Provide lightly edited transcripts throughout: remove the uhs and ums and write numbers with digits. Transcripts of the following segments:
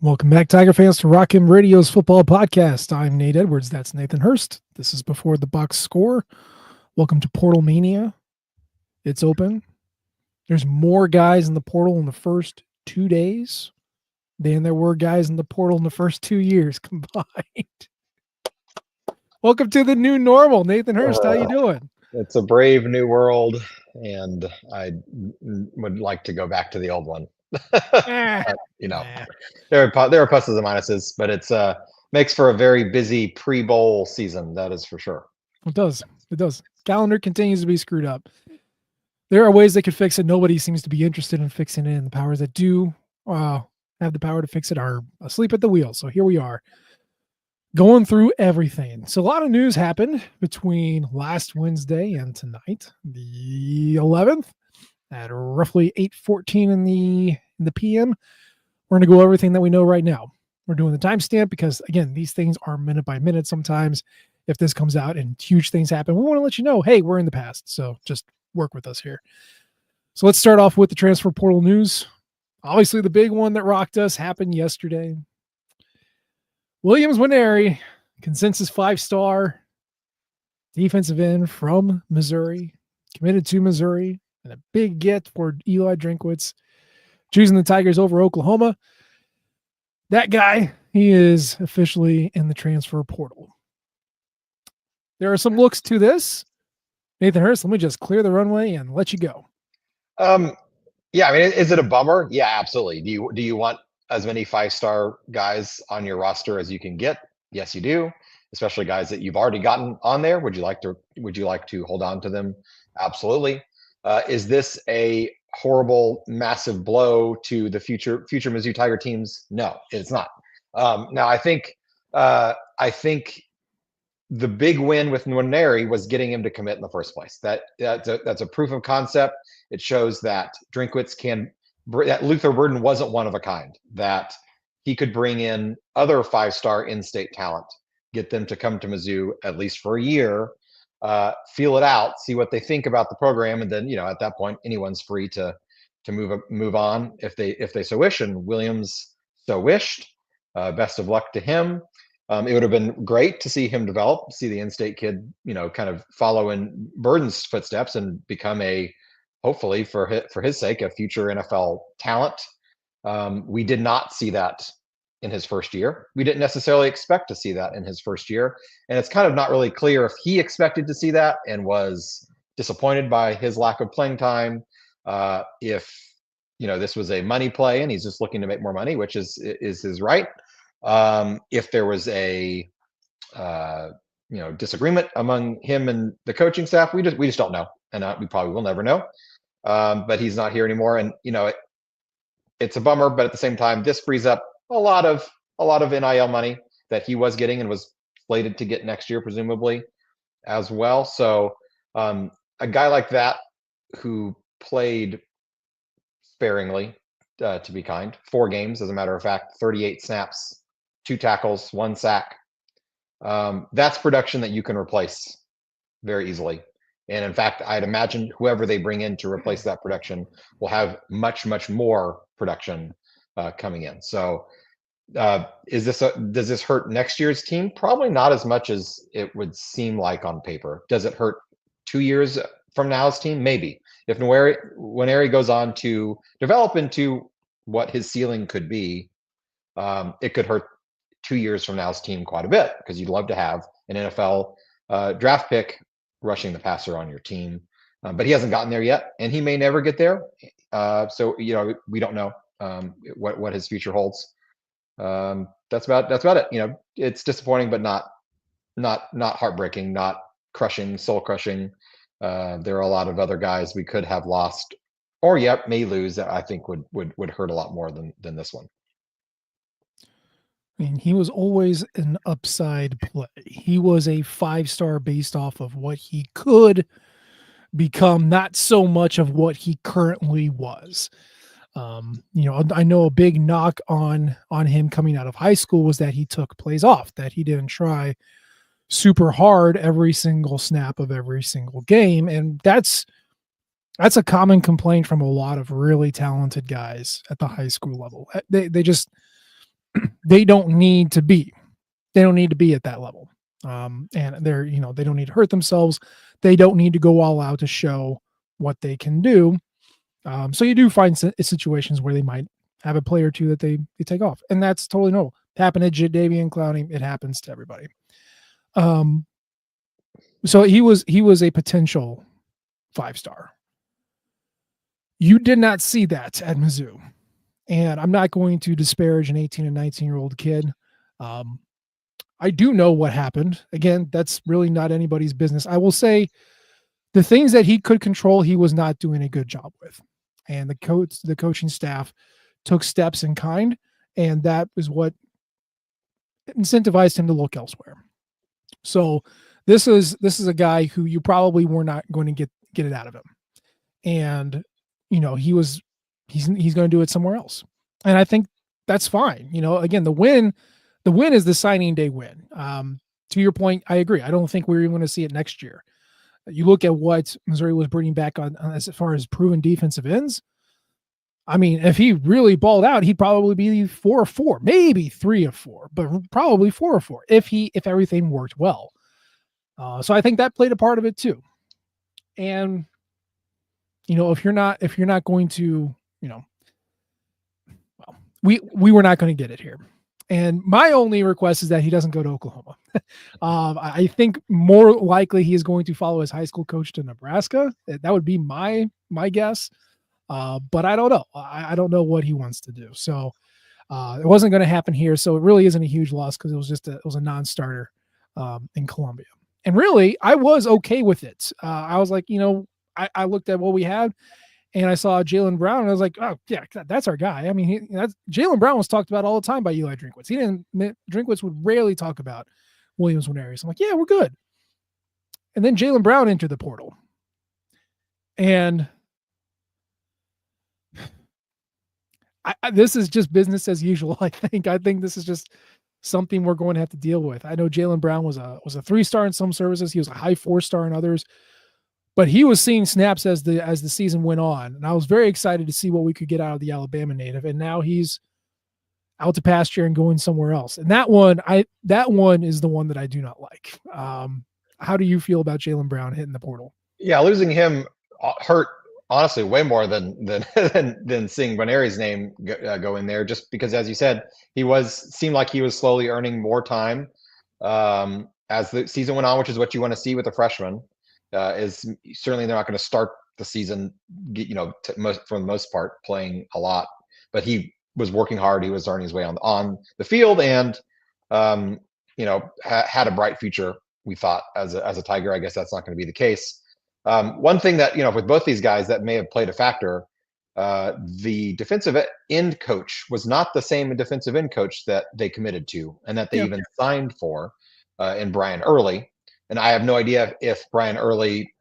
Welcome back, Tiger fans, to Rock 'Em Radio's football podcast. I'm Nate Edwards. That's Nathan Hurst. This is Before the Box Score. Welcome to Portal Mania. It's open. There's more guys in the portal in the first 2 days than there were guys in the portal in the first 2 years combined. Welcome to the new normal. Nathan Hurst, how you doing? It's a brave new world, and I would like to go back to the old one. There are pluses and minuses, but it's makes for a very busy pre-bowl season. That is for sure. It does. It does. Calendar continues to be screwed up. There are ways they could fix it. Nobody seems to be interested in fixing it. And the powers that do have the power to fix it are asleep at the wheel. So here we are, going through everything. So a lot of news happened between last Wednesday and tonight, the 11th, at roughly 8:14 in the PM. We're going to go over everything that we know right now. We're doing the timestamp because, again, these things are minute by minute sometimes. If this comes out and huge things happen, we want to let you know, hey, we're in the past. So just work with us here. So let's start off with the transfer portal news. Obviously, the big one that rocked us happened yesterday. Williams Nwaneri, consensus 5-star defensive end from Missouri, committed to Missouri, and a big get for Eli Drinkwitz, choosing the Tigers over Oklahoma. That guy, he is officially in the transfer portal. There are some looks to this. Nathan Hurst, let me just clear the runway and let you go. Yeah, I mean, is it a bummer? Yeah, absolutely. Do you want as many 5-star guys on your roster as you can get? Yes, you do. Especially guys that you've already gotten on there. Would you like to hold on to them? Absolutely. Is this a horrible, massive blow to the future Mizzou Tiger teams? No, it's not. Now, I think the big win with Nwaneri was getting him to commit in the first place. That's a proof of concept. It shows that Drinkwitz that Luther Burden wasn't one of a kind, that he could bring in other 5-star in-state talent, get them to come to Mizzou at least for a year, feel it out, see what they think about the program, and then at that point anyone's free to move on if they so wish. And Williams so wished. Best of luck to him. It would have been great to see him develop, see the in-state kid, kind of follow in Burden's footsteps and become hopefully for his sake, a future NFL talent. We did not see that in his first year. We didn't necessarily expect to see that in his first year. And it's kind of not really clear if he expected to see that and was disappointed by his lack of playing time. If, this was a money play and he's just looking to make more money, which is his right. If there was a, disagreement among him and the coaching staff, we just don't know. And we probably will never know. But he's not here anymore. And, it's a bummer, but at the same time, this frees up a lot of NIL money that he was getting and was slated to get next year, presumably as well. So, a guy like that who played sparingly, to be kind, 4 games, as a matter of fact, 38 snaps, 2 tackles, 1 sack. That's production that you can replace very easily. And in fact, I'd imagine whoever they bring in to replace that production will have much, much more production coming in. So does this hurt next year's team? Probably not as much as it would seem like on paper. Does it hurt 2 years from now's team? Maybe. If Nwaneri goes on to develop into what his ceiling could be, it could hurt 2 years from now's team quite a bit, because you'd love to have an NFL draft pick rushing the passer on your team. But he hasn't gotten there yet, and he may never get there. So we don't know what his future holds. That's about it. It's disappointing, but not heartbreaking, not crushing, soul crushing. There are a lot of other guys we could have lost, or may lose, that I think would hurt a lot more than this one. I mean, he was always an upside play. He was a 5-star based off of what he could become, not so much of what he currently was. I know a big knock on him coming out of high school was that he took plays off, that he didn't try super hard every single snap of every single game. And that's a common complaint from a lot of really talented guys at the high school level. They just they don't need to be. They don't need to be at that level. And they're, they don't need to hurt themselves. They don't need to go all out to show what they can do. So you do find situations where they might have a play or two that they take off, and that's totally normal. It happened to Jadeveon Clowney. It happens to everybody. So he was a potential 5-star. You did not see that at Mizzou, and I'm not going to disparage an 18 and 19-year-old kid. I do know what happened. Again, that's really not anybody's business. I will say the things that he could control, he was not doing a good job with. And the coaching staff took steps in kind, and that is what incentivized him to look elsewhere. So this is a guy who you probably were not going to get it out of him. And he's going to do it somewhere else. And I think that's fine. Again, the win is the signing day win. To your point, I agree. I don't think we're even going to see it next year. You look at what Missouri was bringing back on as far as proven defensive ends. I mean, if he really balled out, he'd probably be 4 or 4, maybe 3 or 4, but probably 4 or 4 if everything worked well. So I think that played a part of it too. And if you're not going to, well, we were not going to get it here. And my only request is that he doesn't go to Oklahoma. I think more likely he is going to follow his high school coach to Nebraska. That would be my guess. But I don't know. I don't know what he wants to do. So it wasn't going to happen here. So it really isn't a huge loss because it was a non-starter in Columbia. And really, I was okay with it. I was like, I looked at what we had, and I saw Jalen Brown, and I was like, oh yeah, that's our guy. I mean, Jalen Brown was talked about all the time by Eli Drinkwitz. Drinkwitz would rarely talk about Williams Nwaneri. I'm like, yeah, we're good. And then Jalen Brown entered the portal, and this is just business as usual. I think this is just something we're going to have to deal with. I know Jalen Brown was a 3-star in some services. He was a high 4-star in others. But he was seeing snaps as the season went on, and I was very excited to see what we could get out of the Alabama native. And now he's out to pasture and going somewhere else. And that one is the one that I do not like. How do you feel about Jalen Brown hitting the portal? Yeah, losing him hurt honestly way more than seeing Nwaneri's name go in there. Just because, as you said, seemed like he was slowly earning more time as the season went on, which is what you want to see with a freshman. Is certainly they're not going to start the season, for the most part, playing a lot. But he was working hard. He was earning his way on the field, and had a bright future. We thought as a Tiger. I guess that's not going to be the case. One thing that with both these guys that may have played a factor, the defensive end coach was not the same defensive end coach that they committed to, and that they even signed for in Brian Early. And I have no idea if Brian Early,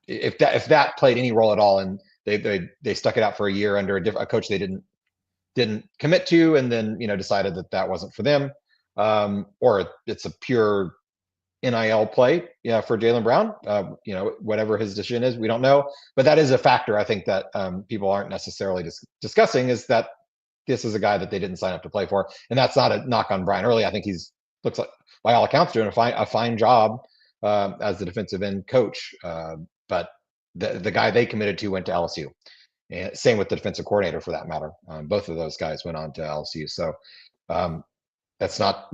if that played any role at all, and they stuck it out for a year under a coach they didn't commit to, and then decided that wasn't for them, or it's a pure NIL play, for Jalen Brown. Whatever his decision is, we don't know, but that is a factor I think that people aren't necessarily discussing, is that this is a guy that they didn't sign up to play for, and that's not a knock on Brian Early. I think looks like, by all accounts, doing a fine job as the defensive end coach. But the guy they committed to went to LSU. And same with the defensive coordinator, for that matter. Both of those guys went on to LSU. So that's not,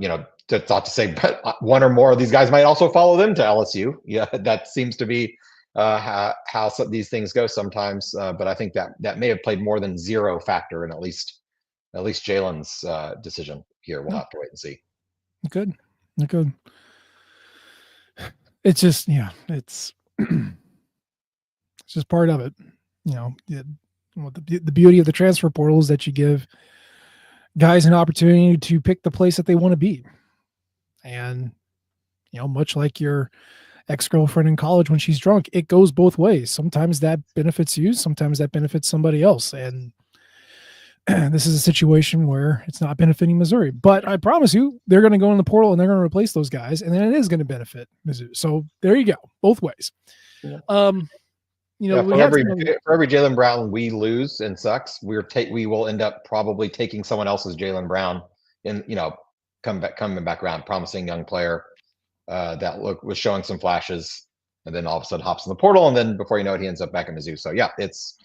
that's not to say, but one or more of these guys might also follow them to LSU. Yeah, that seems to be how these things go sometimes. But I think that may have played more than zero factor in at least Jalen's decision here. We'll have to wait and see. Good. It's just, it's just part of it. The beauty of the transfer portal is that you give guys an opportunity to pick the place that they want to be. And, much like your ex-girlfriend in college when she's drunk, it goes both ways. Sometimes that benefits you, sometimes that benefits somebody else. And this is a situation where it's not benefiting Missouri, but I promise you they're going to go in the portal and they're going to replace those guys, and then it is going to benefit Mizzou. So there you go, both ways. Yeah. Yeah, we have some for every Jaylen Brown we lose and sucks, we will end up probably taking someone else's Jaylen Brown in, coming back around, promising young player that was showing some flashes, and then all of a sudden hops in the portal, and then before you know it, he ends up back in Mizzou. So yeah, it's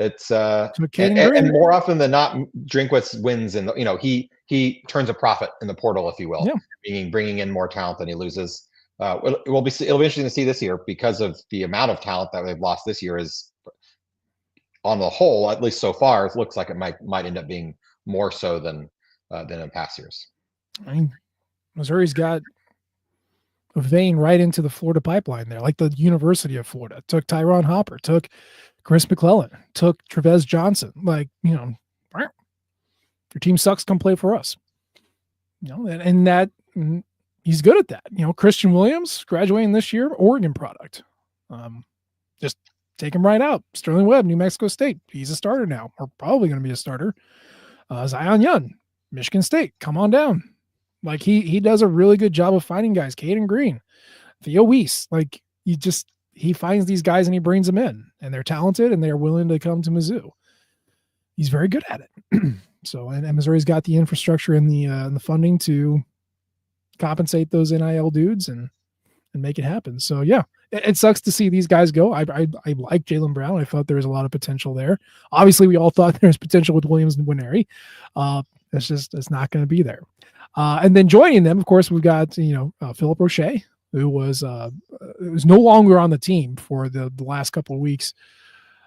Caden and Green. more often than not, Drinkwitz wins, and he turns a profit in the portal, if you will, Yeah. meaning bringing in more talent than he loses. It'll be interesting to see this year because of the amount of talent that they've lost this year. Is on the whole, at least so far, it looks like it might end up being more so than in past years. I mean, Missouri's got a vein right into the Florida pipeline there, like the University of Florida. Took Tyron Hopper, took Chris McClellan, took Trevez Johnson. Like, your team sucks, come play for us. And that he's good at that. Christian Williams graduating this year, Oregon product. Just take him right out. Sterling Webb, New Mexico State. He's a starter now, or probably going to be a starter. Zion Young, Michigan State. Come on down. Like he does a really good job of finding guys. Caden Green, Theo Weiss. Like he finds these guys and he brings them in, and they're talented and they're willing to come to Mizzou. He's very good at it. So, and Missouri's got the infrastructure and the funding to compensate those NIL dudes and make it happen. So yeah, it sucks to see these guys go. I like Jaylen Brown. I thought there was a lot of potential there. Obviously, we all thought there was potential with Williams and Winery. It's not going to be there. And then joining them, of course, we've got Philip Roche, who was no longer on the team for the last couple of weeks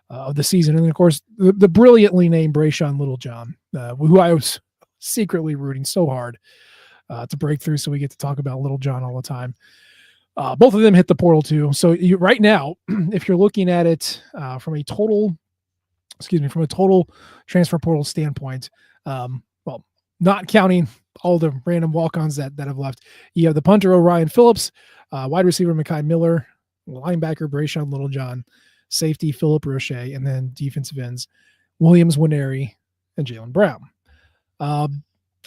of the season, and of course the brilliantly named Brayshawn Littlejohn, who I was secretly rooting so hard to break through, so we get to talk about Littlejohn all the time. Both of them hit the portal too. So right now, if you're looking at it from a total transfer portal standpoint, not counting all the random walk-ons that have left, you have the punter Orion Phillips, wide receiver Mekhi Miller, linebacker Brayshawn Littlejohn, safety Philip Roche, and then defensive ends Williams Winery and Jaylen Brown.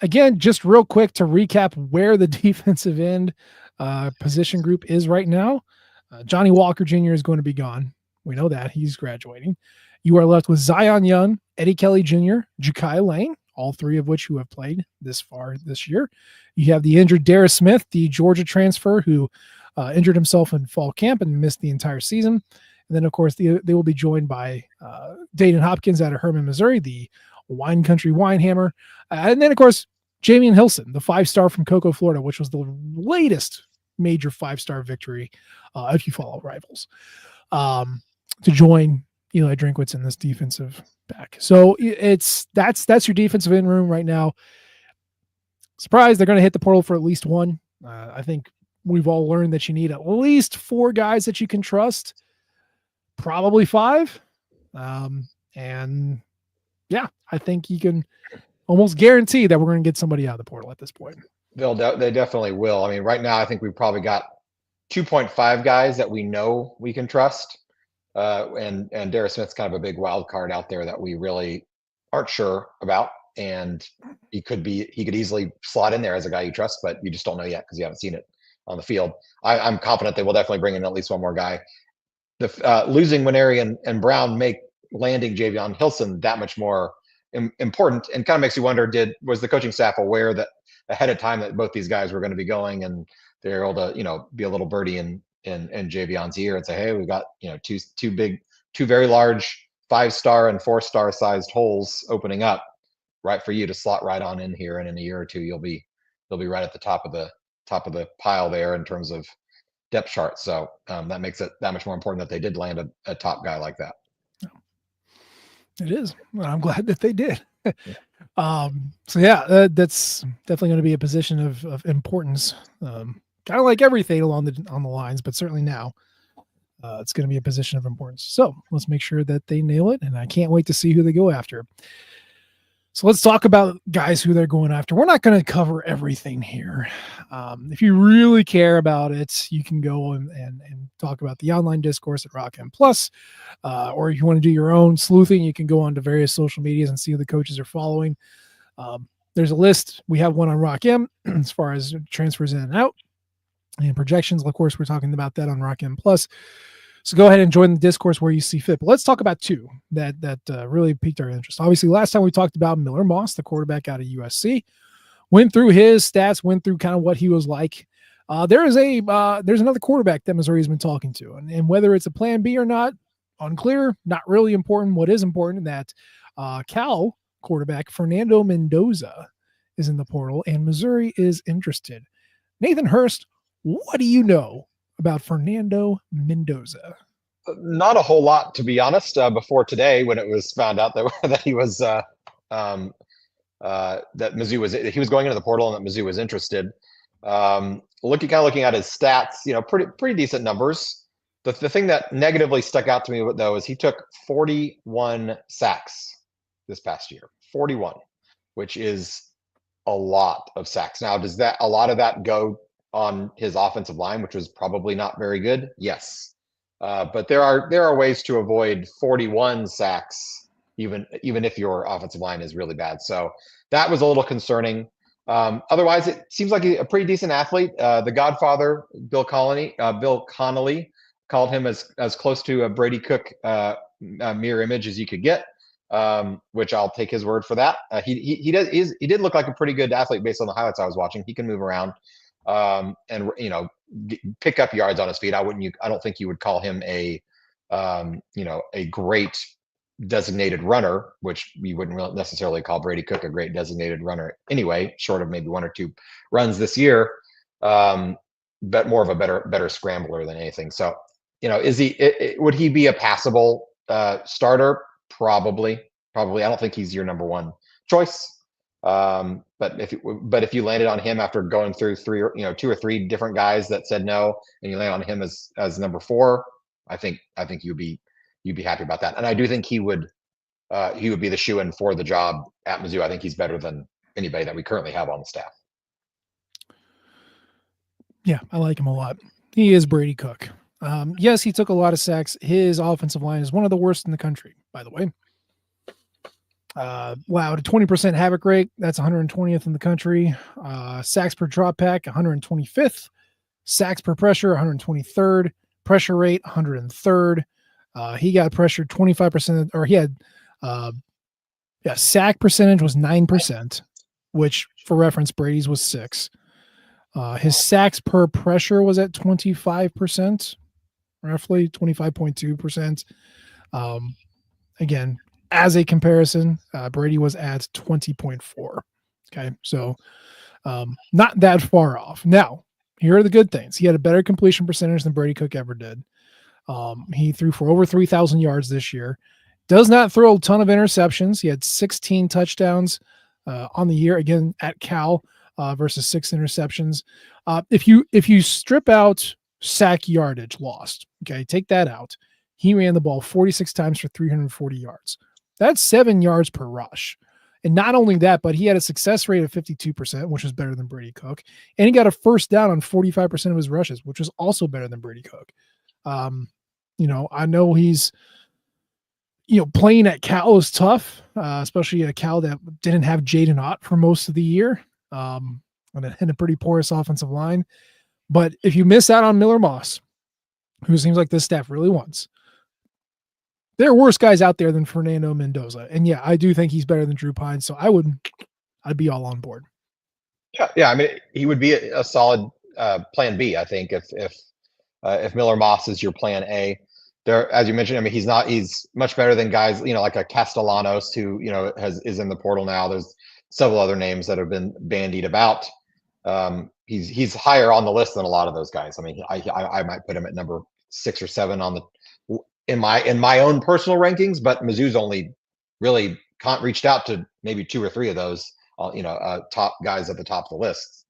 Again, just real quick to recap where the defensive end position group is right now. Johnny Walker Jr. is going to be gone. We know that. He's graduating. You are left with Zion Young, Eddie Kelly Jr., Ja'Kai Lane, all three of which who have played this far this year. You have the injured Darius Smith, the Georgia transfer, who injured himself in fall camp and missed the entire season. And then, of course, they will be joined by Dayton Hopkins out of Hermann, Missouri, the Wine Country Winehammer. And then, of course, Jamian Hilson, the 5-star from Cocoa, Florida, which was the latest major 5-star victory, if you follow Rivals, to join Eli Drinkwitz in this defensive back. So that's your defensive end room right now. Surprised they're going to hit the portal for at least one. I think we've all learned that you need at least 4 guys that you can trust, probably 5. And yeah, I think you can almost guarantee that we're going to get somebody out of the portal at this point. They definitely will. I mean, right now, I think we've probably got 2.5 guys that we know we can trust. And Darius Smith's kind of a big wild card out there that we really aren't sure about. And he could easily slot in there as a guy you trust, but you just don't know yet because you haven't seen it on the field. I'm confident they will definitely bring in at least one more guy. Losing Winery and Brown make landing Javion Hilson that much more important, and kind of makes you wonder, was the coaching staff aware that ahead of time that both these guys were going to be going, and they're able to be a little birdie in Javion's ear and say, hey, we've got two very large 5-star and 4-star sized holes opening up right for you to slot right on in here, and in a year or two you'll be right at the top of the pile there in terms of depth chart. So that makes it that much more important that they did land a top guy like that. It is. I'm glad that they did. So yeah, that's definitely going to be a position of importance. Kind of like everything on the lines, but certainly now it's going to be a position of importance. So let's make sure that they nail it, and I can't wait to see who they go after. So let's talk about guys who they're going after. We're not going to cover everything here. If you really care about it, you can go and talk about the online discourse at Rock M Plus, or if you want to do your own sleuthing, you can go on to various social medias and see who the coaches are following. There's a list. We have one on Rock M as far as transfers in and out and projections. Of course, we're talking about that on Rock M Plus. So go ahead and join the discourse where you see fit. But let's talk about two that really piqued our interest. Obviously, last time we talked about Miller Moss, the quarterback out of USC. Went through his stats, went through kind of what he was like. There's another quarterback that Missouri's been talking to, and whether it's a plan B or not, unclear, not really important. What is important that Cal quarterback Fernando Mendoza is in the portal, and Missouri is interested. Nathan Hurst, what do you know about Fernando Mendoza? Not a whole lot, to be honest. Before today, when it was found out that that he was that he was going into the portal and that Mizzou was interested. Looking at his stats, pretty decent numbers. The thing that negatively stuck out to me though is he took 41 sacks this past year, 41, which is a lot of sacks. Now, does a lot of that go on his offensive line, which was probably not very good? Yes, but there are ways to avoid 41 sacks, even if your offensive line is really bad. So that was a little concerning. Otherwise, it seems like a pretty decent athlete. The Godfather, Bill Connolly, called him as close to a Brady Cook mirror image as you could get, which I'll take his word for that. He did look like a pretty good athlete based on the highlights I was watching. He can move around and pick up yards on his feet. I don't think you would call him a great designated runner, which we wouldn't necessarily call Brady Cook a great designated runner anyway, short of maybe one or two runs this year, but more of a better scrambler than anything. So, would he be a passable starter? Probably. I don't think he's your number one choice. But if you landed on him after going through two or three different guys that said no, and you land on him as number 4, I think you'd be happy about that. And I do think he would be the shoo-in for the job at Mizzou. I think he's better than anybody that we currently have on the staff. Yeah, I like him a lot. He is Brady Cook. Yes, he took a lot of sacks. His offensive line is one of the worst in the country, by the way. Wow, a 20% havoc rate. That's 120th in the country. Sacks per drop back, 125th. Sacks per pressure, 123rd. Pressure rate, 103rd. He got pressured 25%, or he had, sack percentage was 9%, which for reference, Brady's was 6. His sacks per pressure was at 25%, roughly 25.2%. Again, as a comparison, Brady was at 20.4. Okay, so not that far off. Now, here are the good things. He had a better completion percentage than Brady Cook ever did. He threw for over 3,000 yards this year. Does not throw a ton of interceptions. He had 16 touchdowns on the year, again, at Cal versus 6 interceptions. If you strip out sack yardage lost, okay, take that out. He ran the ball 46 times for 340 yards. That's 7 yards per rush. And not only that, but he had a success rate of 52%, which was better than Brady Cook. And he got a first down on 45% of his rushes, which was also better than Brady Cook. I know he's, playing at Cal is tough, especially at Cal that didn't have Jaden Ott for most of the year, and a pretty porous offensive line. But if you miss out on Miller Moss, who seems like this staff really wants, there are worse guys out there than Fernando Mendoza. And yeah, I do think he's better than Drew Pine. So I'd be all on board. Yeah. I mean, he would be a solid plan B, I think, if Miller Moss is your plan A. There, as you mentioned, I mean, he's much better than guys, like a Castellanos who, is in the portal now. There's several other names that have been bandied about. He's higher on the list than a lot of those guys. I mean, I might put him at number 6 or 7 in my own personal rankings, but Mizzou's only really reached out to maybe 2 or 3 of those, top guys at the top of the list.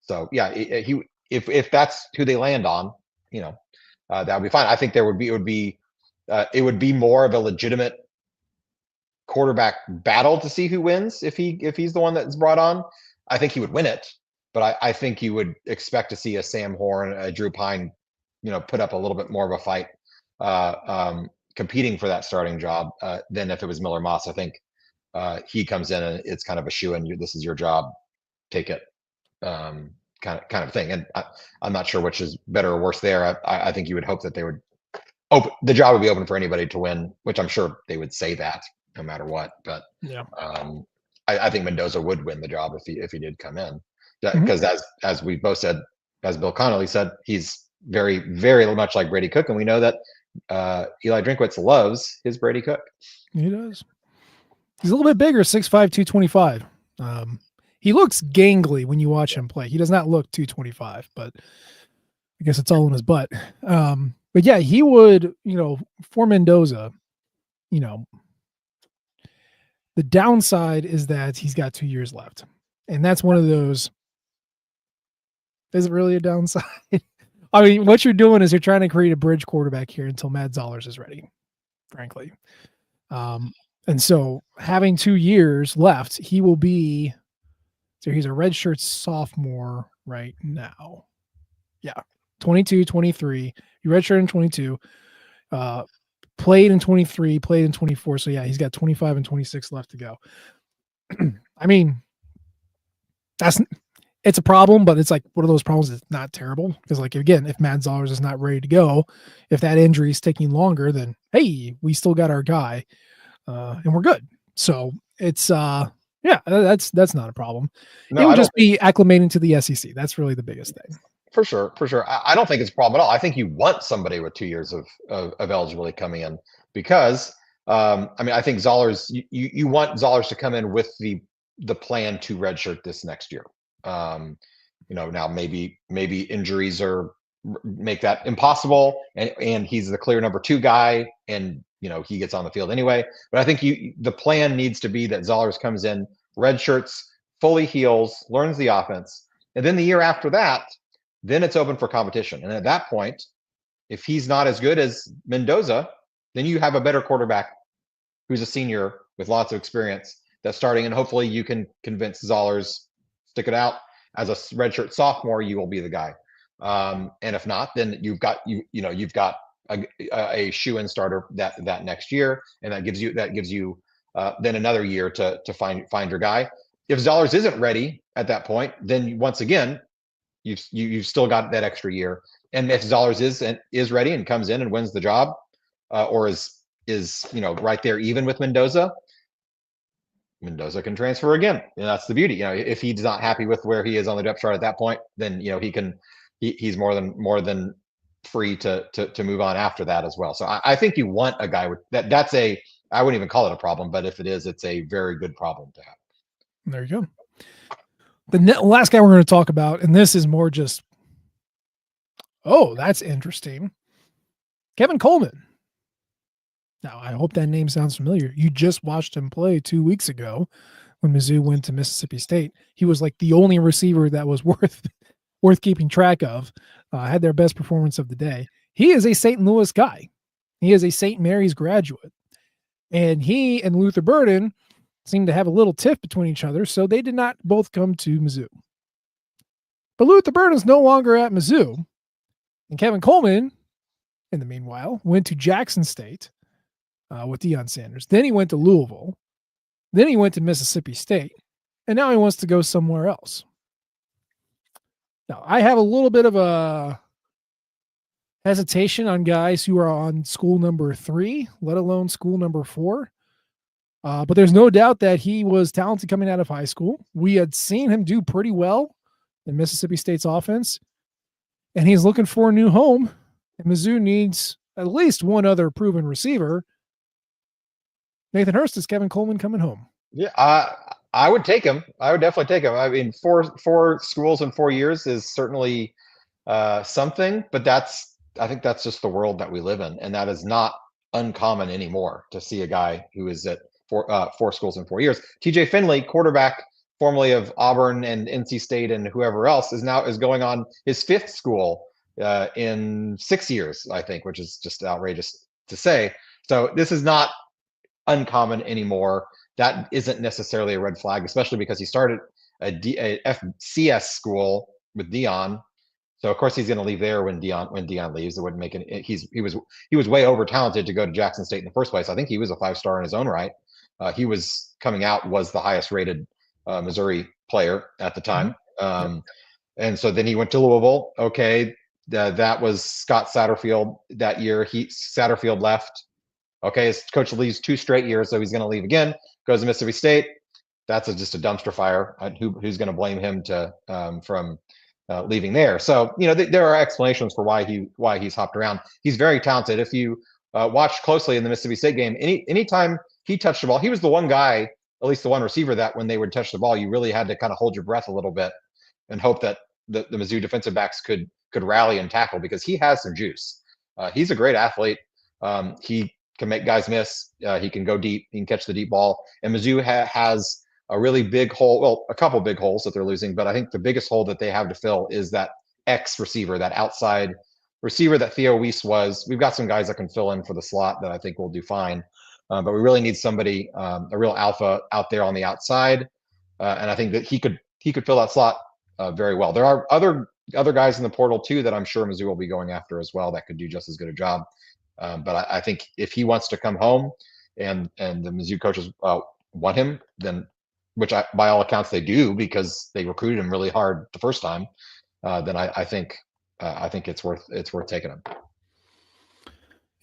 So yeah, if that's who they land on, that would be fine. I think it would be more of a legitimate quarterback battle to see who wins if he's the one that's brought on. I think he would win it, but I think you would expect to see a Sam Horn, a Drew Pine, put up a little bit more of a fight, competing for that starting job than if it was Miller Moss. I think he comes in and it's kind of a shoe-in. This is your job, take it, kind of thing. And I'm not sure which is better or worse there. I think you would hope that they would the job would be open for anybody to win, which I'm sure they would say that no matter what. But Yeah. I think Mendoza would win the job if he did come in, Mhm. because as we both said, as Bill Connolly said, he's very, very much like Brady Cook, and we know that Eli Drinkwitz loves his Brady Cook. He does. He's a little bit bigger, 6'5", 225. He looks gangly when you watch him play. He does not look 225, but I guess it's all in his butt. But yeah, he would, for Mendoza, the downside is that he's got 2 years left. And that's one of those. Is it really a downside? I mean, what you're doing is you're trying to create a bridge quarterback here until Matt Zollers is ready, frankly. And so having 2 years left, he will be, so he's a redshirt sophomore right now. Yeah. 22, 23. He redshirted in 22, played in 23, played in 24. So yeah, he's got 25 and 26 left to go. I mean, it's a problem, but it's like one of those problems that's not terrible. Because like, again, if Matt Zollers is not ready to go, if that injury is taking longer, then hey, we still got our guy, and we're good. So it's yeah, that's not a problem. No, it would just be acclimating to the SEC. That's really the biggest thing. For sure. I don't think it's a problem at all. I think you want somebody with 2 years of eligibility coming in, because I mean, I think Zollers, you want Zollers to come in with the plan to redshirt this next year. Now maybe injuries make that impossible, and he's the clear number 2 guy, and he gets on the field anyway. But I think the plan needs to be that Zollers comes in, redshirts, fully heals, learns the offense, and then the year after that, then it's open for competition. And at that point, if he's not as good as Mendoza, then you have a better quarterback who's a senior with lots of experience that's starting, and hopefully you can convince Zollers, stick it out. As a redshirt sophomore, you will be the guy. And if not, then you've got a shoe-in starter that next year, and that gives you then another year to find your guy. If Zollers isn't ready at that point, then once again, you've still got that extra year. And if Zollers is ready and comes in and wins the job, or is right there even with Mendoza can transfer again. And that's the beauty. If he's not happy with where he is on the depth chart at that point, then he's more than free to move on after that as well. So I think you want a guy with that's I wouldn't even call it a problem, but if it is, it's a very good problem to have. There you go. The last guy we're going to talk about, and this is more just, oh, that's interesting. Kevin Coleman. Now, I hope that name sounds familiar. You just watched him play 2 weeks ago when Mizzou went to Mississippi State. He was like the only receiver that was worth keeping track of, had their best performance of the day. He is a St. Louis guy. He is a St. Mary's graduate. And he and Luther Burden seemed to have a little tiff between each other, so they did not both come to Mizzou. But Luther Burden is no longer at Mizzou, and Kevin Coleman, in the meanwhile, went to Jackson State with Deion Sanders. Then he went to Louisville. Then he went to Mississippi State, and now he wants to go somewhere else. Now, I have a little bit of a hesitation on guys who are on school number 3, let alone school number 4. But there's no doubt that he was talented coming out of high school. We had seen him do pretty well in Mississippi State's offense, and he's looking for a new home. And Mizzou needs at least one other proven receiver. Nathan Hurst, is Kevin Coleman coming home? Yeah, I would take him. I would definitely take him. I mean, four schools in 4 years is certainly something, but I think that's just the world that we live in, and that is not uncommon anymore to see a guy who is at four schools in 4 years. TJ Finley, quarterback formerly of Auburn and NC State and whoever else, is going on his 5th school in 6 years, I think, which is just outrageous to say. So this is not uncommon anymore. That isn't necessarily a red flag, especially because he started a FCS school with Deion. So of course he's going to leave there when Deion leaves. It wouldn't make it. He was way over talented to go to Jackson State in the first place. I think he was a 5-star in his own right. He was coming out was the highest rated Missouri player at the time. And so then he went to Louisville. Okay, That was Scott Satterfield that year. Satterfield left. Okay, his coach leaves 2 straight years, so he's going to leave again. Goes to Mississippi State. That's just a dumpster fire. Who's going to blame him from leaving there? So there are explanations for why he's hopped around. He's very talented. If you watch closely in the Mississippi State game, anytime he touched the ball, he was the one guy, at least the one receiver, that when they would touch the ball, you really had to kind of hold your breath a little bit and hope that the Mizzou defensive backs could rally and tackle, because he has some juice. He's a great athlete. He can make guys miss. He can go deep. He can catch the deep ball. And Mizzou has a really big hole. Well, a couple big holes that they're losing, but I think the biggest hole that they have to fill is that X receiver, that outside receiver that Theo Weiss was. We've got some guys that can fill in for the slot that I think will do fine. But we really need somebody, a real alpha out there on the outside. And I think that he could fill that slot very well. There are other guys in the portal too that I'm sure Mizzou will be going after as well that could do just as good a job. But I think if he wants to come home and the Mizzou coaches want him, then, which by all accounts they do, because they recruited him really hard the first time, then I think it's worth taking him.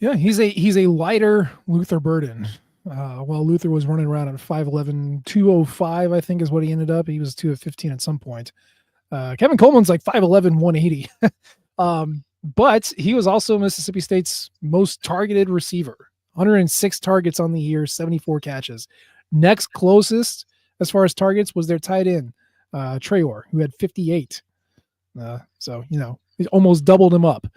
Yeah, he's a lighter Luther Burden. While Luther was running around at 5'11", 205, I think is what he ended up. He was 215 at some point. Kevin Coleman's like 5'11", 180. But he was also Mississippi State's most targeted receiver. 106 targets on the year, 74 catches. Next closest as far as targets was their tight end, Traore, who had 58. So, he almost doubled him up.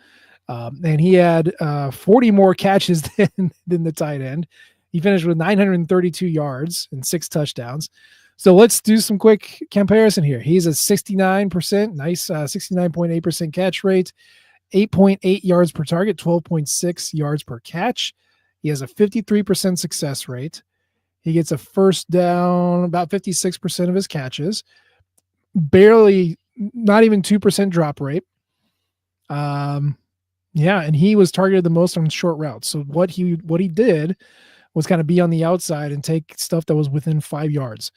And he had 40 more catches than the tight end. He finished with 932 yards and 6 touchdowns. So let's do some quick comparison here. He's a 69%, nice 69.8% catch rate, 8.8 yards per target, 12.6 yards per catch. He has a 53% success rate. He gets a first down about 56% of his catches, barely, not even 2% drop rate. Yeah, and he was targeted the most on short routes. So what he did was kind of be on the outside and take stuff that was within 5 yards,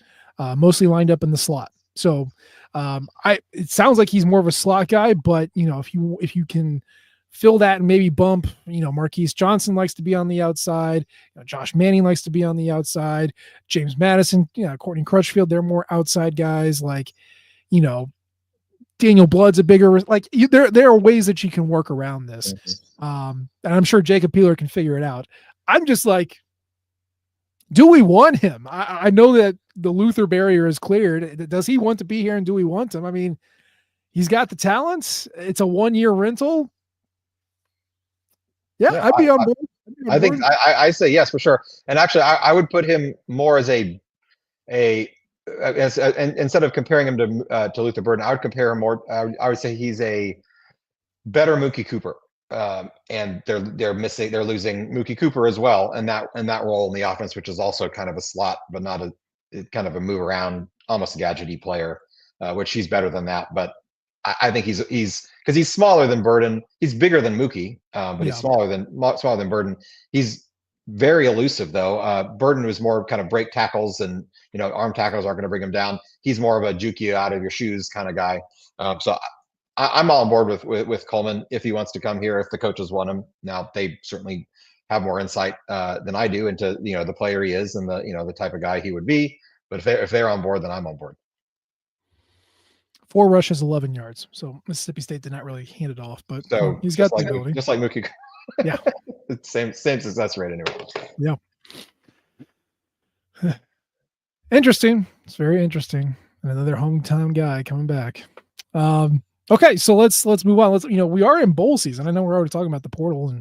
mostly lined up in the slot. So it sounds like he's more of a slot guy, but if you can fill that and maybe bump, Marquise Johnson likes to be on the outside, Josh Manning likes to be on the outside, James Madison, Courtney Crutchfield, they're more outside guys, like, Daniel Blood's a bigger, like, there are ways that you can work around this. And I'm sure Jacob Peeler can figure it out. I'm just like, do we want him? I know that the Luther barrier is cleared. Does he want to be here, and do we want him? I mean, he's got the talents. It's a 1-year rental. Yeah, I'd be on board. I think I say yes for sure. And actually, I would put him more as instead of comparing him to Luther Burden, I would compare him more. I would say he's a better Mookie Cooper. And they're losing Mookie Cooper as well, and that role in the offense, which is also kind of a slot, but not kind of a move around, almost a gadgety player, which he's better than that. But I think he's because he's smaller than Burden. He's bigger than Mookie, but he's smaller than Burden. He's very elusive though. Burden was more kind of break tackles, and arm tackles aren't going to bring him down. He's more of a juke you out of your shoes kind of guy. So I'm all on board with Coleman if he wants to come here, if the coaches want him. Now, they certainly have more insight than I do into the player he is and the type of guy he would be. But if they're on board, then I'm on board. 4 rushes, 11 yards. So Mississippi State did not really hand it off, but so he's got the ability. Just like Mookie. Yeah. same success rate anyway. Yeah. Interesting. It's very interesting. Another hometown guy coming back. Okay, so let's move on. We are in bowl season. I know we're already talking about the portal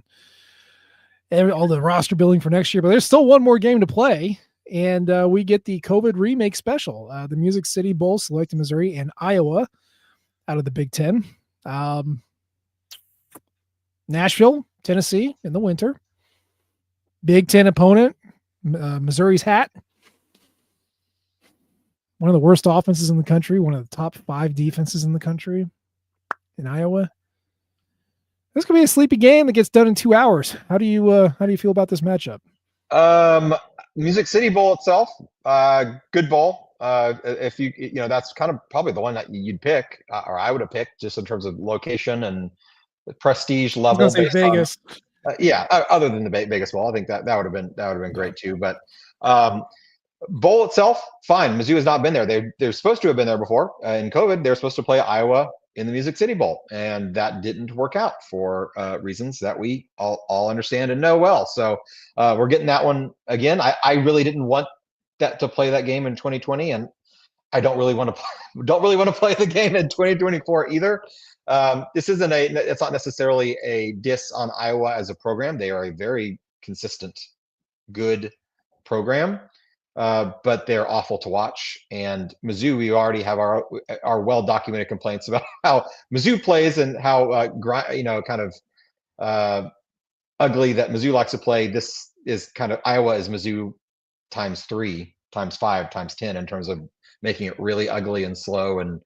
and all the roster building for next year, but there's still one more game to play, and we get the COVID remake special, the Music City Bowl, selecting Missouri and Iowa out of the Big Ten. Nashville, Tennessee in the winter. Big Ten opponent, Missouri's hat. One of the worst offenses in the country, one of the top 5 defenses in the country. In Iowa, this could be a sleepy game that gets done in 2 hours. How do you feel about this matchup? Music City Bowl itself, good bowl. If that's kind of probably the one that you'd pick, or I would have picked, just in terms of location and prestige I was gonna level say based on Vegas. other than the Vegas Bowl. I think that would have been great too. But bowl itself, fine. Mizzou has not been there. They're supposed to have been there before. In COVID, they're supposed to play Iowa in the Music City Bowl, and that didn't work out for reasons that we all understand and know well. So we're getting that one again. I really didn't want that to play that game in 2020, and I don't really want to play the game in 2024 either. This isn't it's not necessarily a diss on Iowa as a program. They are a very consistent, good program. But they're awful to watch. And Mizzou, we already have our well documented complaints about how Mizzou plays and how kind of ugly that Mizzou likes to play. This is kind of Iowa is Mizzou times 3, times 5, times 10 in terms of making it really ugly and slow and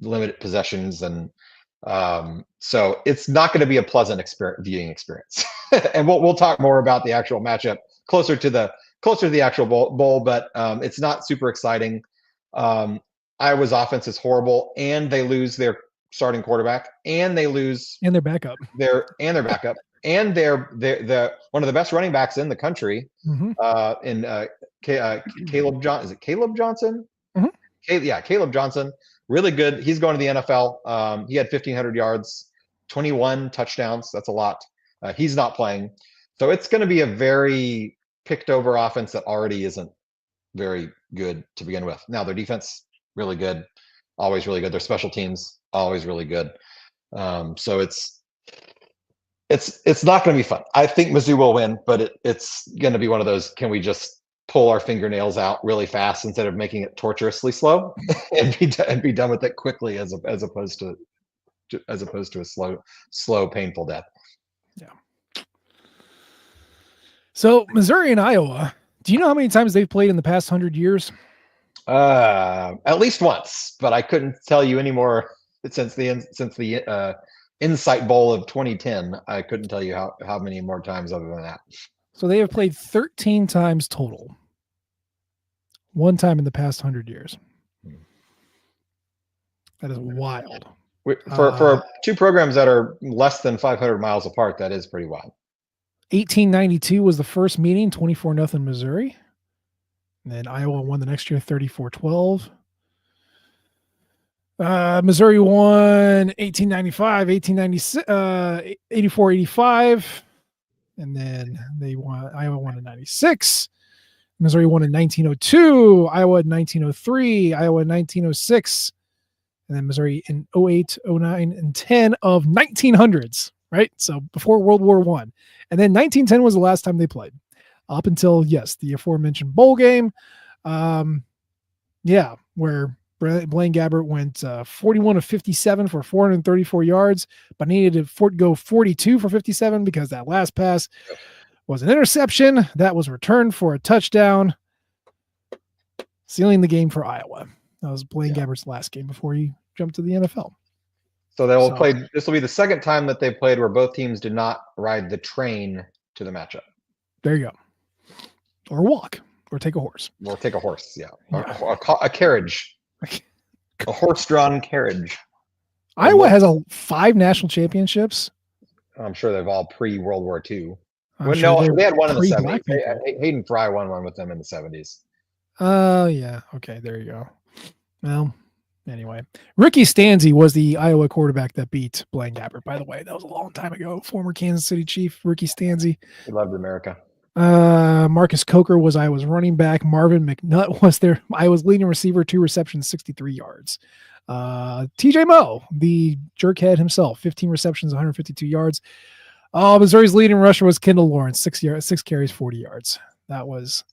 limited possessions. And so it's not going to be a pleasant viewing experience. And we'll talk more about the actual matchup closer to the actual bowl, but it's not super exciting. Iowa's offense is horrible, and they lose their starting quarterback, and they lose and their backup, and they're one of the best running backs in the country. In Caleb Johnson. Is it Caleb Johnson? Caleb Johnson. Really good. He's going to the NFL. He had 1,500 yards, 21 touchdowns. That's a lot. He's not playing, so it's going to be a very picked over offense that already isn't very good to begin with. Now their defense really good, always really good. Their special teams always really good. So it's not going to be fun. I think Mizzou will win, but it's going to be one of those. Can we just pull our fingernails out really fast instead of making it torturously slow, and be done with it quickly as opposed to a slow painful death. Yeah. So Missouri and Iowa, do you know how many times they've played in the past 100 years? At least once, but I couldn't tell you any more since the Insight Bowl of 2010. I couldn't tell you how many more times other than that. So they have played 13 times total. One time in the past 100 years. That is wild. For two programs that are less than 500 miles apart, that is pretty wild. 1892 was the first meeting, 24-0 Missouri. And then Iowa won the next year, 34-12. Missouri won 1895, 1896, 84-85. And then Iowa won in 96. Missouri won in 1902, Iowa in 1903, Iowa in 1906, and then Missouri in 08, 09, and 10 of 1900s, right? So before World War I. And then 1910 was the last time they played, up until, yes, the aforementioned bowl game. Where Blaine Gabbert went 41 of 57 for 434 yards, but needed to go 42 for 57 because that last pass was an interception that was returned for a touchdown, sealing the game for Iowa. That was Blaine Gabbert's last game before he jumped to the NFL. So this will be the second time that they played where both teams did not ride the train to the matchup. There you go. Or walk, or take a horse. Or take a horse, a carriage. A horse-drawn carriage. Iowa has 5 national championships. I'm sure they've all pre-World War II. They had one in the 70s. Hayden Fry won one with them in the 70s. Oh, yeah. Okay, there you go. Well, anyway. Ricky Stanzi was the Iowa quarterback that beat Blaine Gabbert, by the way. That was a long time ago. Former Kansas City Chief, Ricky Stanzi. He loved America. Marcus Coker was Iowa's running back. Marvin McNutt was Iowa's leading receiver, 2 receptions, 63 yards. TJ Moe, the jerkhead himself, 15 receptions, 152 yards. Missouri's leading rusher was Kendall Lawrence, 6 carries, 40 yards. That was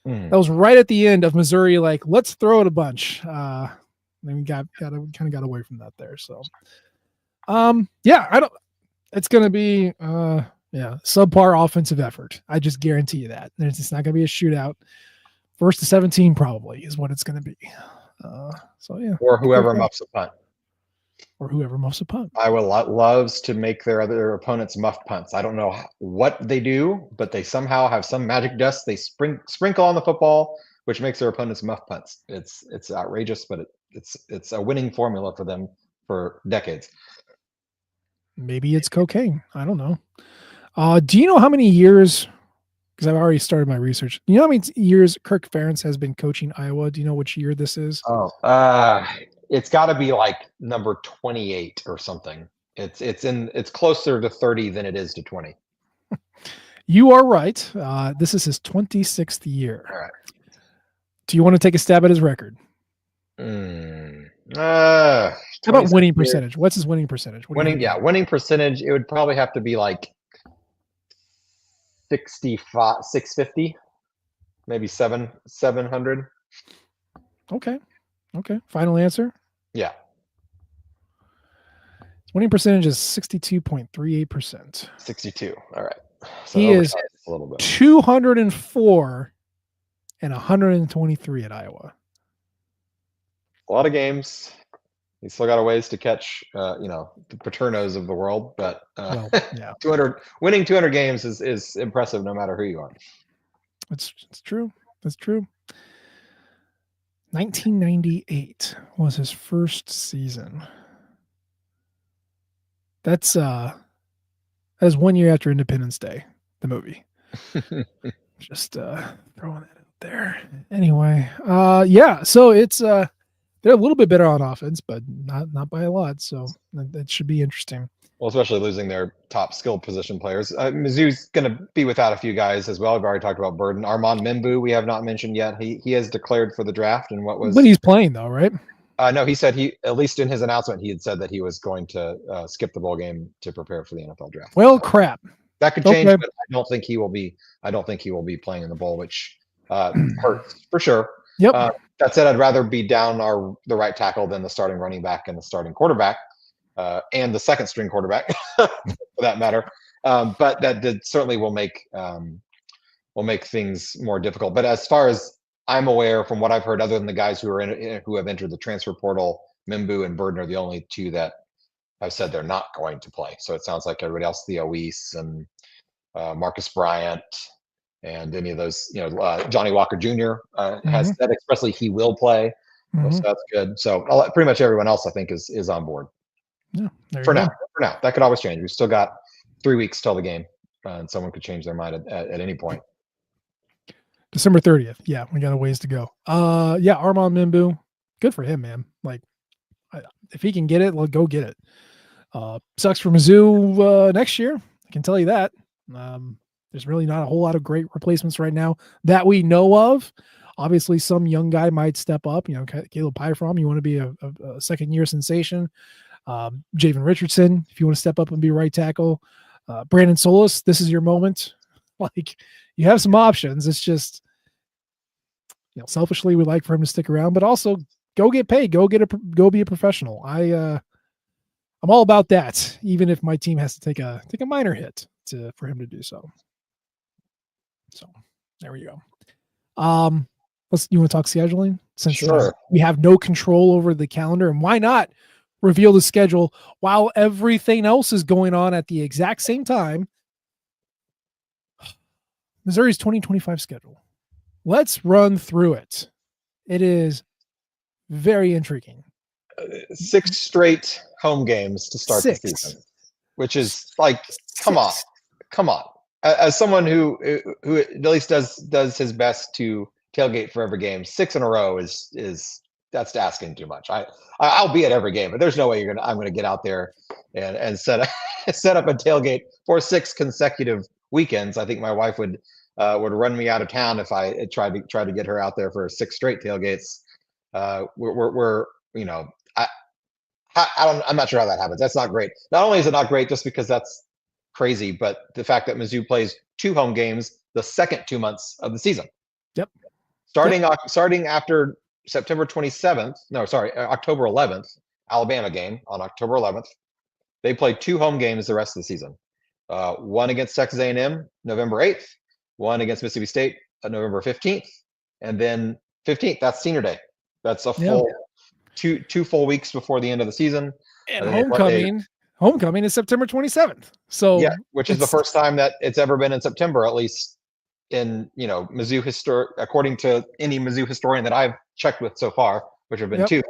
right at the end of Missouri. Like, let's throw it a bunch. Then we got away from that there. So, it's going to be, subpar offensive effort. I just guarantee you that. It's not going to be a shootout. 1st to 17 probably is what it's going to be. Or whoever muffs a punt. Iowa loves to make their other opponents muff punts. I don't know what they do, but they somehow have some magic dust they sprinkle on the football, which makes their opponents muff punts. It's outrageous, but it's a winning formula for them for decades. Maybe it's cocaine. I don't know. Do you know how many years? Because I've already started my research. Do you know how many years Kirk Ferentz has been coaching Iowa? Do you know which year this is? Oh, it's got to be like number 28 or something. It's closer to 30 than it is to 20. You are right. This is his 26th year. All right. Do you want to take a stab at his record? How How about winning percentage? What's his winning percentage? Winning percentage. It would probably have to be like 65, 650, maybe 700. Okay. Final answer. Yeah. His winning percentage is 62.38%. 62. All right. So He is a little bit. 204 and 123 at Iowa. A lot of games. He's still got a ways to catch, the Paternos of the world, but Well, yeah. 200 winning 200 games is impressive no matter who you are. It's true. That's true. 1998 was his first season. That's 1 year after Independence Day, the movie. Just throwing that out there. Anyway, yeah. So it's they're a little bit better on offense, but not by a lot. So that should be interesting. Well, especially losing their top skilled position players. Mizzou's going to be without a few guys as well. We've already talked about Burden. Armand Mimbu, we have not mentioned yet. He has declared for the draft, and But he's playing though, right? No, he said at least in his announcement, he had said that he was going to skip the bowl game to prepare for the NFL draft. Well, crap. That could change, but I don't think he will be playing in the bowl, which hurts for sure. Yep. That said, I'd rather be down the right tackle than the starting running back and the starting quarterback, and the second string quarterback, for that matter. But that certainly will make things more difficult. But as far as I'm aware, from what I've heard, other than the guys who have entered the transfer portal, Mimbu and Burden are the only two that have said they're not going to play. So it sounds like everybody else, Theo Weiss and Marcus Bryant, and any of those, Johnny Walker Jr. Has said expressly he will play. So that's good. So pretty much everyone else, I think, is on board. Yeah, for now. That could always change. We've still got 3 weeks till the game, and someone could change their mind at any point. December 30th. Yeah, we got a ways to go. Yeah, Armand Mimbu, good for him, man. Like, if he can get it, go get it. Sucks for Mizzou next year. I can tell you that. There's really not a whole lot of great replacements right now that we know of. Obviously, some young guy might step up. Caleb Pyfrom, you want to be a second-year sensation. Javen Richardson, if you want to step up and be right tackle. Brandon Solis, this is your moment. Like, you have some options. It's just, selfishly, we'd like for him to stick around, but also go get paid. Go be a professional. I'm all about that, even if my team has to take a minor hit for him to do so. So there we go. You want to talk scheduling? Since sure. We have no control over the calendar, and why not reveal the schedule while everything else is going on at the exact same time? Missouri's 2025 schedule. Let's run through it. It is very intriguing. 6 straight home games to start the season, which is like, come on. As someone who at least does his best to tailgate for every game, 6 in a row is that's asking too much. I'll be at every game, but there's no way I'm gonna get out there and set up a tailgate for 6 consecutive weekends. I think my wife would run me out of town if I tried to get her out there for 6 straight tailgates. I'm not sure how that happens. That's not great. Not only is it not great just because that's crazy, but the fact that Mizzou plays 2 home games the second 2 months of the season. Yep. Starting after September 27th. No, sorry, October 11th. Alabama game on October 11th. They play 2 home games the rest of the season. One against Texas A&M, November 8th. One against Mississippi State, November 15th, and then 15th. That's Senior Day. That's a full 2 full weeks before the end of the season. And homecoming is September 27th. So yeah, which is the first time that it's ever been in September, at least in Mizzou history, according to any Mizzou historian that I've checked with so far, which have been 2.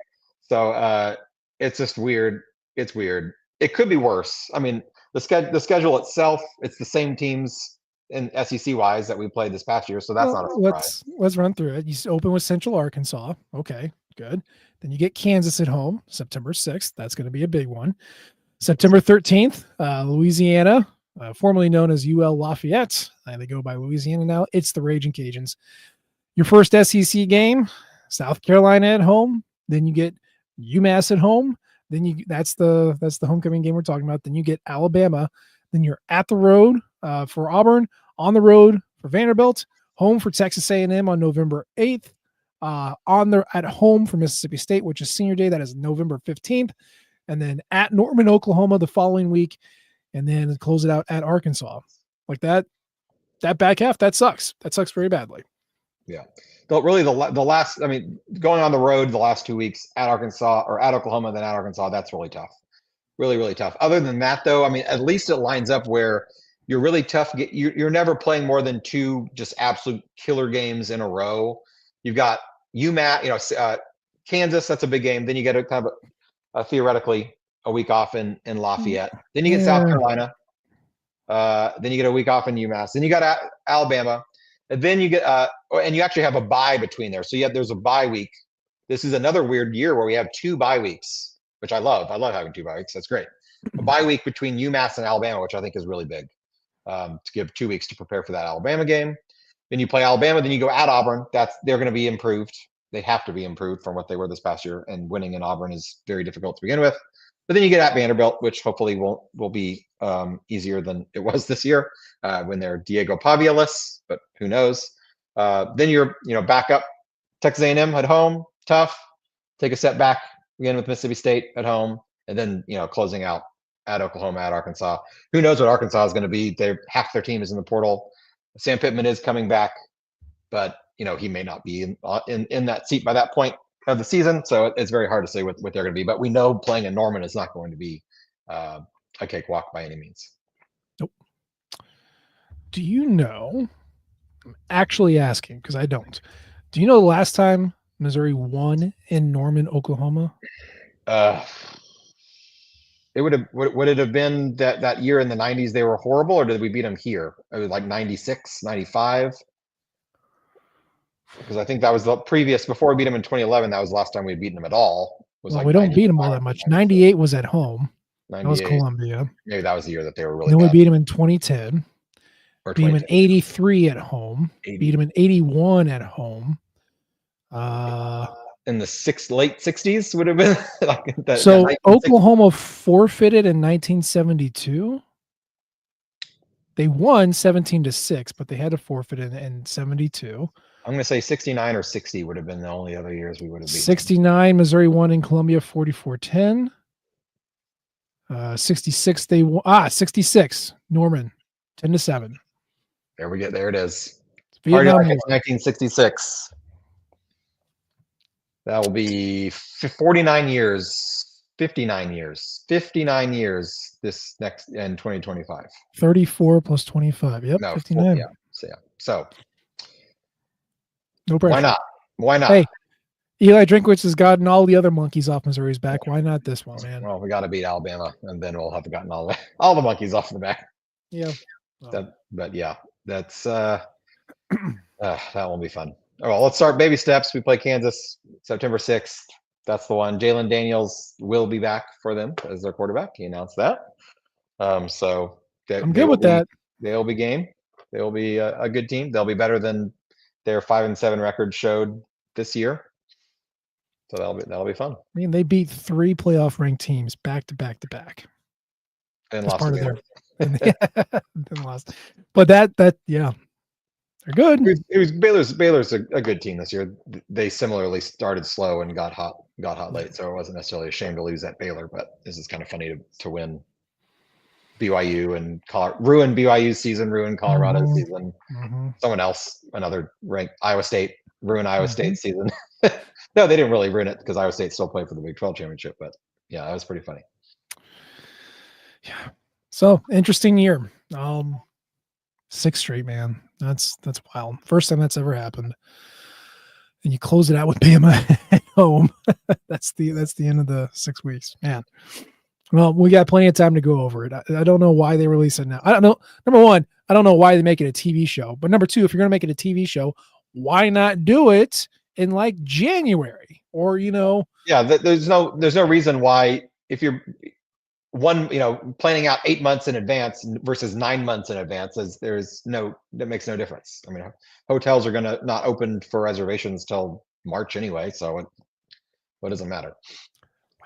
So it's just weird. It's weird. it could be worse. I mean, the schedule itself, it's the same teams in SEC wise that we played this past year, so that's not a surprise. Let's run through it. You open with Central Arkansas. Okay, good. Then you get Kansas at home, September 6th. That's going to be a big one. September 13th, Louisiana, formerly known as UL Lafayette. They go by Louisiana now. It's the Raging Cajuns. Your first SEC game, South Carolina at home. Then you get UMass at home. Then that's the homecoming game we're talking about. Then you get Alabama. Then you're at the road for Auburn, on the road for Vanderbilt, home for Texas A&M on November 8th, at home for Mississippi State, which is senior day. That is November 15th. And then at Norman, Oklahoma the following week, and then close it out at Arkansas. Like that back half, that sucks. That sucks very badly. Yeah. So really the last, I mean, going on the road the last 2 weeks at Arkansas or at Oklahoma, then at Arkansas, that's really tough. Really, really tough. Other than that, though, I mean, at least it lines up where you're really tough. You're never playing more than 2 just absolute killer games in a row. You've got UMass, Kansas, that's a big game. Then you get a kind of theoretically a week off in Lafayette. Then you get South Carolina. Then you get a week off in UMass. Then you got Alabama. And then you get and you actually have a bye between there. So there's a bye week. This is another weird year where we have 2 bye weeks, which I love. I love having 2 bye weeks. That's great. A bye week between UMass and Alabama, which I think is really big, to give 2 weeks to prepare for that Alabama game. Then you play Alabama. Then you go at Auburn. They're going to be improved. They have to be improved from what they were this past year. And winning in Auburn is very difficult to begin with. But then you get at Vanderbilt, which hopefully will be easier than it was this year when they're Diego Pavia-less, but who knows? Then you're back up Texas A&M at home, tough. Take a step back again with Mississippi State at home, and then closing out at Oklahoma, at Arkansas. Who knows what Arkansas is going to be? Half their team is in the portal. Sam Pittman is coming back, but he may not be in that seat by that point of the season, so it's very hard to say what they're going to be. But we know playing in Norman is not going to be a cakewalk by any means. Nope. Do you know? I'm actually asking because I don't. Do you know the last time Missouri won in Norman, Oklahoma? It would it have been that year in the 90s they were horrible, or did we beat them here? It was like 96, 95. Because I think that was the previous, before we beat them in 2011, that was the last time we had beaten them at all. We don't beat them all that much. 98 was at home. That was Columbia. Maybe that was the year that they were really Then bad. we beat them in 2010. Beat them in 83 at home. 80. Beat them in 81 at home. In the late 60s would have been. So Oklahoma forfeited in 1972. They won 17-6, but they had to forfeit in 72. I'm going to say 69 or 60 would have been the only other years we would have beaten. 69, Missouri won in Columbia 44-10. 66, they won. 66, Norman 10-7. There we get. There it is. Vietnam 1966. That will be 49 years. 59 years. 59 years this next in 2025. 34 plus 25. Yep. No, 59. So no pressure. Why not? Hey, Eli Drinkwitz has gotten all the other monkeys off Missouri's back. Why not this one, man? Well, we got to beat Alabama, and then we'll have gotten all the monkeys off the back. Yeah. But yeah, that's that won't be fun. Oh, well, let's start baby steps. We play Kansas September 6th. That's the one. Jalen Daniels will be back for them as their quarterback. He announced that. So I'm good with that. They'll be game. They will be a good team. They'll be better than their 5-7 record showed this year. So that'll be fun. I mean, they beat 3 playoff ranked teams back to back to back. And lost again. And lost. But that yeah. They're good. Baylor's a good team this year. They similarly started slow and got hot late, so it wasn't necessarily a shame to lose at Baylor. But this is kind of funny to win BYU and ruin BYU's season, ruin Colorado's season. Mm-hmm. Someone else, another ranked Iowa State, ruin Iowa State's season. No, they didn't really ruin it because Iowa State still played for the Big 12 championship. But yeah, that was pretty funny. Yeah. So interesting year. 6 straight, man. That's wild. First time that's ever happened. And you close it out with Bama at home. That's the end of the 6 weeks, man. Well, we got plenty of time to go over it. I don't know why they release it now. I don't know. Number one, I don't know why they make it a TV show. But number two, if you're going to make it a TV show, why not do it in like January or, Yeah, there's no reason why, if you're planning out 8 months in advance versus 9 months in advance, that makes no difference. I mean, hotels are going to not open for reservations till March anyway, so what does it matter?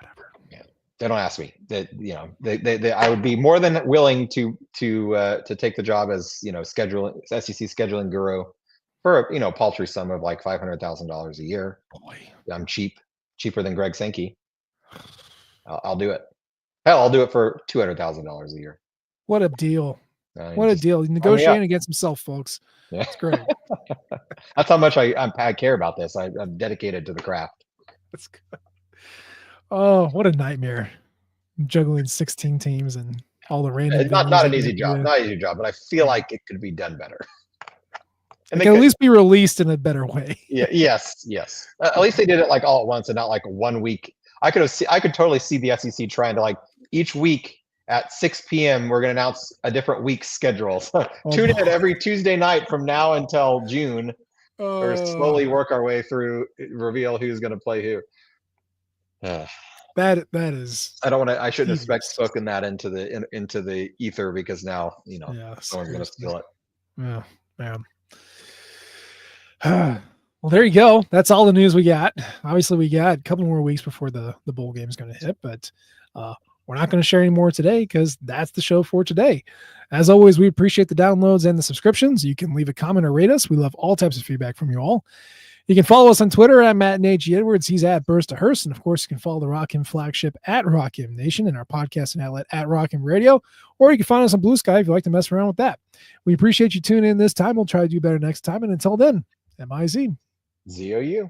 whatever. Yeah, they don't ask me. I would be more than willing to take the job as SEC scheduling guru for a paltry sum of like $500,000 a year. Boy. I'm cheaper than Greg Sankey. I'll do it. Hell, I'll do it for $200,000 a year. What a deal. What a deal. He's negotiating against himself, folks. Yeah. It's great. That's how much I care about this. I'm dedicated to the craft. That's good. Oh, what a nightmare. Juggling 16 teams and all the random. It's not an easy job. Not an easy job, but I feel like it could be done better. It can at least be released in a better way. Yeah. Yes. At least they did it like all at once and not like 1 week. I could totally see the SEC trying to like each week at 6 p.m. we're going to announce a different week's schedule. Tune in every Tuesday night from now until June, or slowly work our way through, reveal who's going to play who. That is. I don't want to. I shouldn't have spoken that into the ether, because now someone's going to steal it. Yeah, man. Well, there you go. That's all the news we got. Obviously, we got a couple more weeks before the bowl game is going to hit, but we're not going to share any more today because that's the show for today. As always, we appreciate the downloads and the subscriptions. You can leave a comment or rate us. We love all types of feedback from you all. You can follow us on Twitter at Matt and A.G. Edwards. He's at Burst to Hearst. And of course, you can follow the Rock Him flagship at Rock Him Nation and our podcasting outlet at Rock Him Radio. Or you can find us on Blue Sky if you like to mess around with that. We appreciate you tuning in this time. We'll try to do better next time. And until then, MIZ. ZOU.